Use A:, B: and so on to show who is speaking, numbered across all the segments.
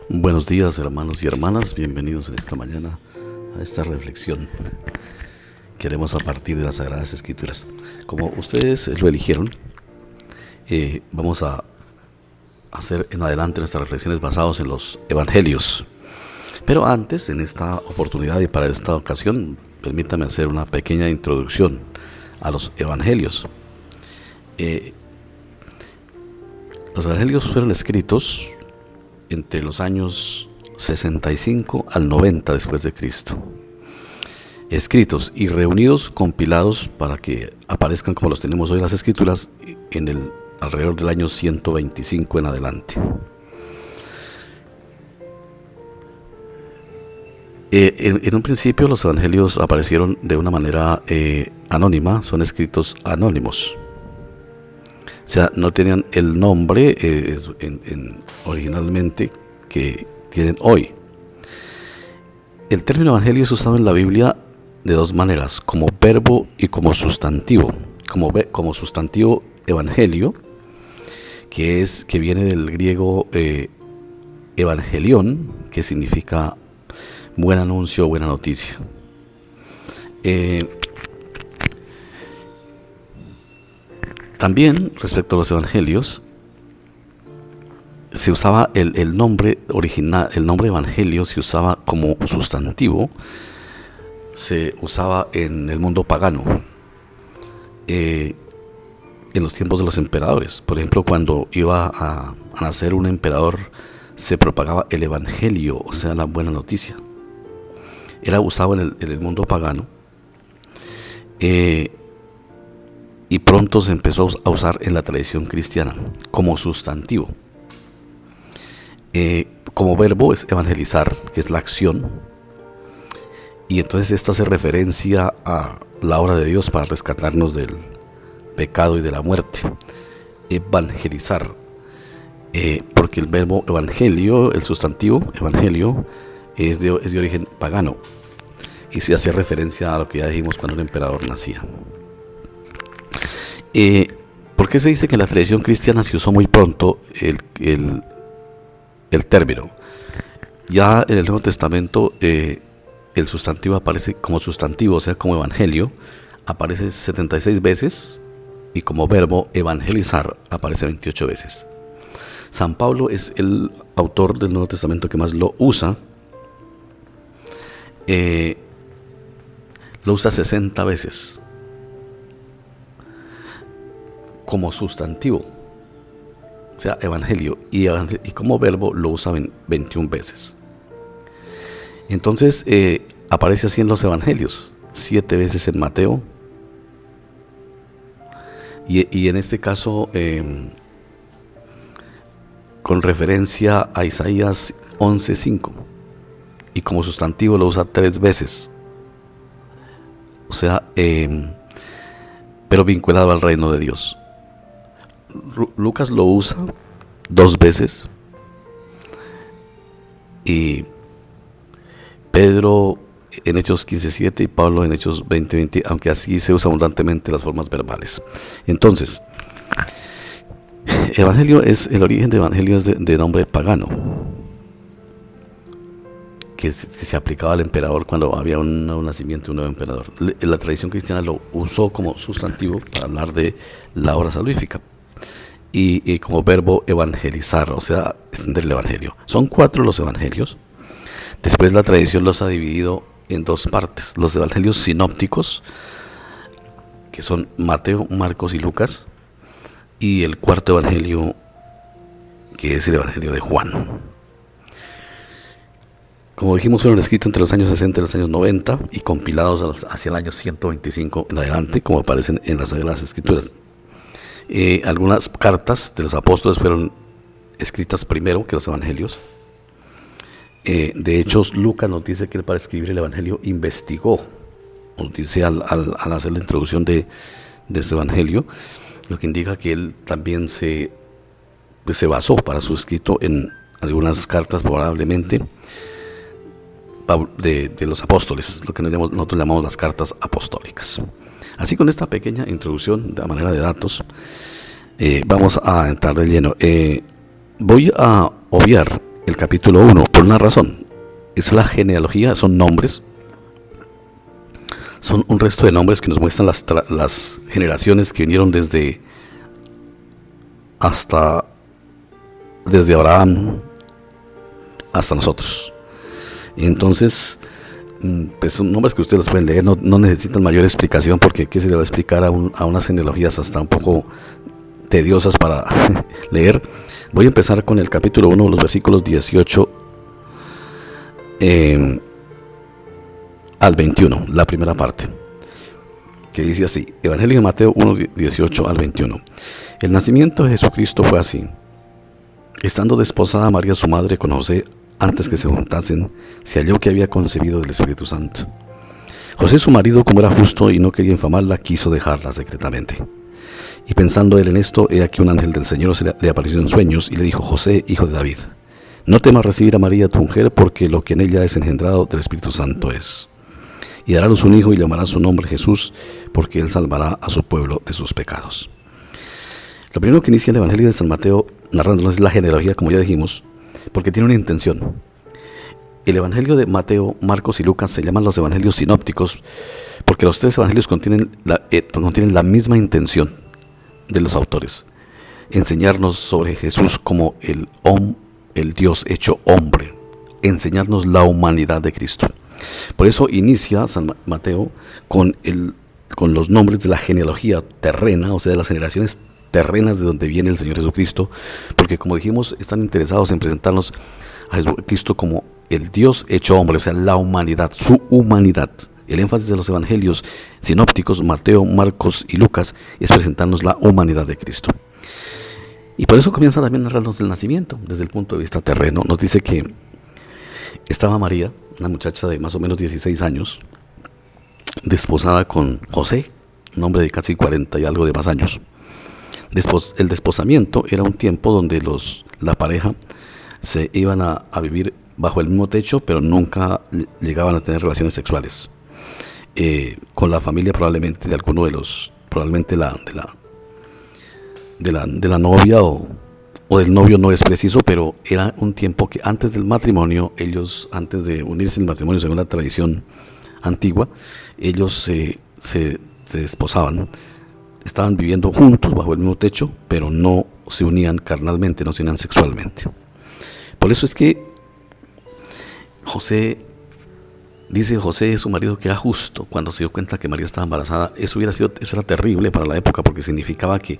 A: Buenos días, hermanos y hermanas, bienvenidos en esta mañana a esta reflexión que haremos a partir de las Sagradas Escrituras. Como ustedes lo eligieron, vamos a hacer en adelante nuestras reflexiones basadas en los Evangelios. Pero antes, en esta oportunidad y para esta ocasión, permítame hacer una pequeña introducción a los Evangelios. Los Evangelios fueron escritos entre los años 65 al 90 después de Cristo. Escritos y reunidos, compilados para que aparezcan como los tenemos hoy las Escrituras en alrededor del año 125 en adelante. En un principio los Evangelios aparecieron de una manera anónima, son escritos anónimos. O sea, no tenían el nombre originalmente que tienen hoy. El término evangelio es usado en la Biblia de dos maneras, como verbo y como sustantivo. Como sustantivo evangelio, que viene del griego evangelión, que significa buen anuncio o buena noticia. También, respecto a los evangelios, se usaba el nombre original, el nombre evangelio se usaba como sustantivo, se usaba en el mundo pagano, en los tiempos de los emperadores. Por ejemplo, cuando iba a nacer un emperador, se propagaba el evangelio, o sea, la buena noticia. Era usado en el mundo pagano. Y pronto se empezó a usar en la tradición cristiana como sustantivo. Como verbo es evangelizar, que es la acción, y entonces esta hace referencia a la obra de Dios para rescatarnos del pecado y de la muerte. Evangelizar, porque el verbo evangelio, el sustantivo evangelio, es de origen pagano y se hace referencia a lo que ya dijimos cuando un emperador nacía. ¿Por qué se dice que en la tradición cristiana se usó muy pronto el término? Ya en el Nuevo Testamento el sustantivo aparece como sustantivo, o sea, como evangelio, aparece 76 veces, y como verbo evangelizar aparece 28 veces. San Pablo es el autor del Nuevo Testamento que más lo usa. Lo usa 60 veces como sustantivo, o sea, evangelio, y como verbo lo usa 21 veces. Entonces aparece así en los evangelios, 7 veces en Mateo, y en este caso con referencia a Isaías 11:5, y como sustantivo lo usa 3 veces, o sea, pero vinculado al reino de Dios. Lucas lo usa 2 veces, y Pedro en Hechos 15:7 y Pablo en Hechos 20:20, aunque así se usa abundantemente las formas verbales. Entonces, el origen de evangelio es de nombre pagano, que se aplicaba al emperador cuando había un nacimiento de un nuevo emperador. La tradición cristiana lo usó como sustantivo para hablar de la obra salvífica, y como verbo evangelizar, o sea, extender el evangelio. Son 4 los evangelios. Después la tradición los ha dividido en 2 partes: los evangelios sinópticos, que son Mateo, Marcos y Lucas, y el 4.º evangelio, que es el evangelio de Juan. Como dijimos, fueron escritos entre los años 60 y los años 90 y compilados hacia el año 125 en adelante, como aparecen en las Sagradas Escrituras. Algunas cartas de los apóstoles fueron escritas primero que los evangelios. De hecho, Lucas nos dice que él, para escribir el evangelio, investigó, nos dice al hacer la introducción de este evangelio, lo que indica que él también se basó para su escrito en algunas cartas, probablemente de los apóstoles, lo que nosotros llamamos las cartas apostólicas. Así, con esta pequeña introducción de manera de datos, vamos a entrar de lleno. Voy a obviar el capítulo 1 por una razón. Es la genealogía, son nombres, son un resto de nombres que nos muestran las generaciones que vinieron desde Abraham hasta nosotros. Entonces, pues son nombres que ustedes los pueden leer, no necesitan mayor explicación, porque ¿qué se le va a explicar a unas genealogías hasta un poco tediosas para leer? Voy a empezar con el capítulo 1, los versículos 18 al 21, la primera parte, que dice así: Evangelio de Mateo 1, 18 al 21. El nacimiento de Jesucristo fue así. Estando desposada María su madre con José, antes que se juntasen, se halló que había concebido del Espíritu Santo. José su marido, como era justo y no quería infamarla, quiso dejarla secretamente. Y pensando él en esto, he aquí un ángel del Señor le apareció en sueños y le dijo: José, hijo de David, no temas recibir a María tu mujer, porque lo que en ella es engendrado del Espíritu Santo es. Y dará a luz un hijo y llamará su nombre Jesús, porque él salvará a su pueblo de sus pecados. Lo primero que inicia el Evangelio de San Mateo narrándonos es la genealogía, como ya dijimos, porque tiene una intención. El Evangelio de Mateo, Marcos y Lucas se llaman los Evangelios sinópticos, porque los tres Evangelios contienen la misma intención de los autores: enseñarnos sobre Jesús como el Dios hecho hombre, enseñarnos la humanidad de Cristo. Por eso inicia San Mateo con los nombres de la genealogía terrena, o sea, de las generaciones terrenas de donde viene el Señor Jesucristo, porque, como dijimos, están interesados en presentarnos a Jesucristo como el Dios hecho hombre, o sea, la humanidad, su humanidad. El énfasis de los evangelios sinópticos, Mateo, Marcos y Lucas, es presentarnos la humanidad de Cristo. Y por eso comienza también a narrarnos el nacimiento desde el punto de vista terreno. Nos dice que estaba María, una muchacha de más o menos 16 años, desposada con José, un hombre de casi 40 y algo de más años. El desposamiento era un tiempo donde la pareja se iban a vivir bajo el mismo techo, pero nunca llegaban a tener relaciones sexuales con la familia, probablemente de alguno de probablemente de la novia o del novio, no es preciso, pero era un tiempo que antes del matrimonio, antes de unirse en matrimonio según la tradición antigua, ellos se desposaban. Estaban viviendo juntos bajo el mismo techo, pero no se unían carnalmente, no se unían sexualmente. Por eso es que dice José, su marido, que era justo cuando se dio cuenta que María estaba embarazada. Eso era terrible para la época, porque significaba que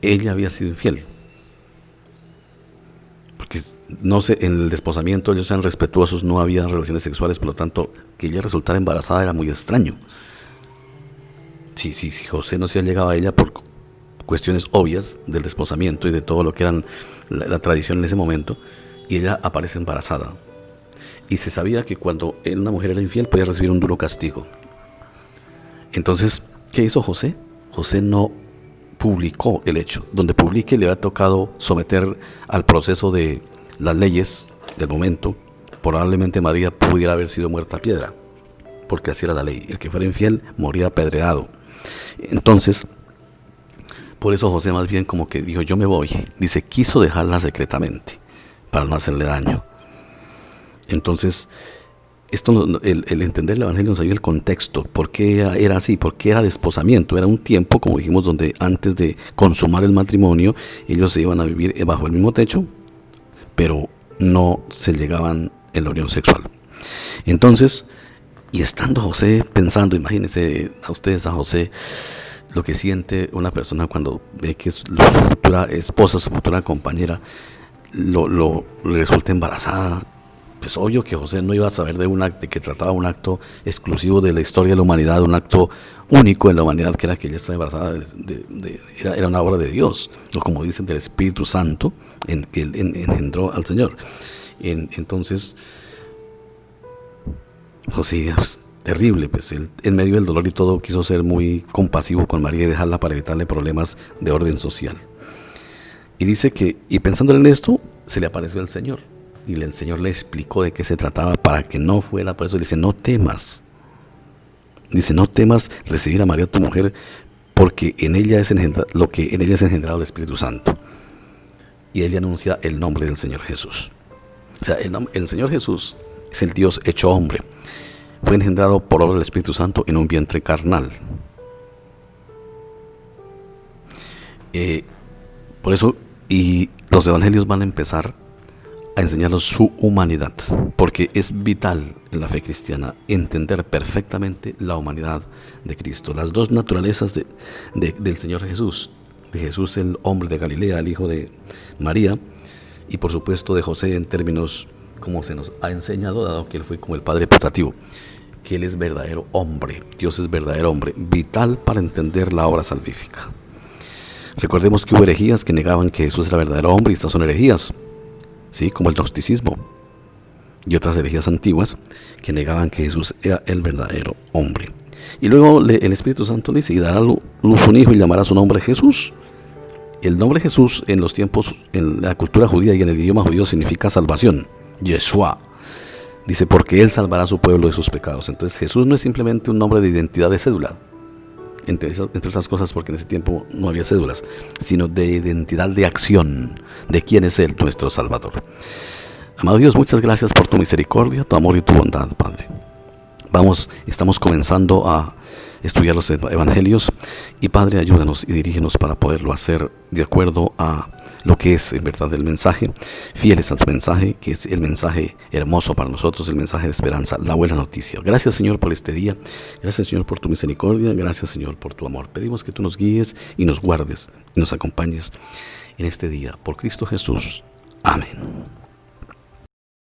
A: ella había sido infiel. Porque en el desposamiento ellos eran respetuosos, no había relaciones sexuales, por lo tanto, que ella resultara embarazada era muy extraño. Si José no se había llegado a ella por cuestiones obvias del desposamiento y de todo lo que eran la tradición en ese momento, y ella aparece embarazada. Y se sabía que cuando una mujer era infiel podía recibir un duro castigo. Entonces, ¿qué hizo José? José no publicó el hecho. Donde publique le había tocado someter al proceso de las leyes del momento. Probablemente María pudiera haber sido muerta a piedra, porque así era la ley. El que fuera infiel moría apedreado. Entonces, por eso José más bien como que dijo: yo me voy. Dice, quiso dejarla secretamente para no hacerle daño. Entonces, el entender el Evangelio nos ayuda el contexto. ¿Por qué era así? ¿Por qué era desposamiento? Era un tiempo, como dijimos, donde antes de consumar el matrimonio, ellos se iban a vivir bajo el mismo techo, pero no se llegaban en la unión sexual. Entonces, y estando José pensando, imagínense a ustedes a José, lo que siente una persona cuando ve que su futura esposa, su futura compañera, le resulta embarazada. Pues obvio que José no iba a saber de que trataba un acto exclusivo de la historia de la humanidad, un acto único en la humanidad, que era que ella estaba embarazada, era una obra de Dios, o como dicen, del Espíritu Santo, que él engendró al Señor. Entonces, José, pues, terrible, pues él, en medio del dolor y todo, quiso ser muy compasivo con María y dejarla para evitarle problemas de orden social. Y dice que, y pensando en esto, se le apareció el Señor. Y el Señor le explicó de qué se trataba para que no fuera. Por eso dice, no temas. Dice, no temas recibir a María tu mujer, porque en ella es lo que en ella es engendrado el Espíritu Santo. Y ella anuncia el nombre del Señor Jesús. O sea, el Señor Jesús es el Dios hecho hombre. Fue engendrado por obra del Espíritu Santo en un vientre carnal. Por eso, y los evangelios van a empezar a enseñarnos su humanidad, porque es vital en la fe cristiana entender perfectamente la humanidad de Cristo, las dos naturalezas del Señor Jesús, de Jesús el hombre de Galilea, el hijo de María, y por supuesto de José en términos como se nos ha enseñado, dado que él fue como el padre putativo, que él es verdadero hombre, Dios es verdadero hombre, vital para entender la obra salvífica. Recordemos que hubo herejías que negaban que Jesús era verdadero hombre, y estas son herejías, ¿sí? Como el gnosticismo y otras herejías antiguas que negaban que Jesús era el verdadero hombre. Y luego el Espíritu Santo dice: y dará luz un hijo y llamará su nombre Jesús. El nombre Jesús en los tiempos, en la cultura judía y en el idioma judío, significa salvación. Yeshua. Dice, porque Él salvará a su pueblo de sus pecados. Entonces Jesús no es simplemente un nombre de identidad de cédula, entre otras cosas porque en ese tiempo no había cédulas, sino de identidad de acción, de quién es Él, nuestro Salvador. Amado Dios, muchas gracias por tu misericordia, tu amor y tu bondad, Padre. Estamos comenzando a estudiar los evangelios, y Padre, ayúdanos y dirígenos para poderlo hacer de acuerdo a lo que es en verdad el mensaje, fieles a tu mensaje, que es el mensaje hermoso para nosotros, el mensaje de esperanza, la buena noticia. Gracias, Señor, por este día. Gracias, Señor, por tu misericordia. Gracias, Señor, por tu amor. Pedimos que tú nos guíes y nos guardes y nos acompañes en este día. Por Cristo Jesús. Amén.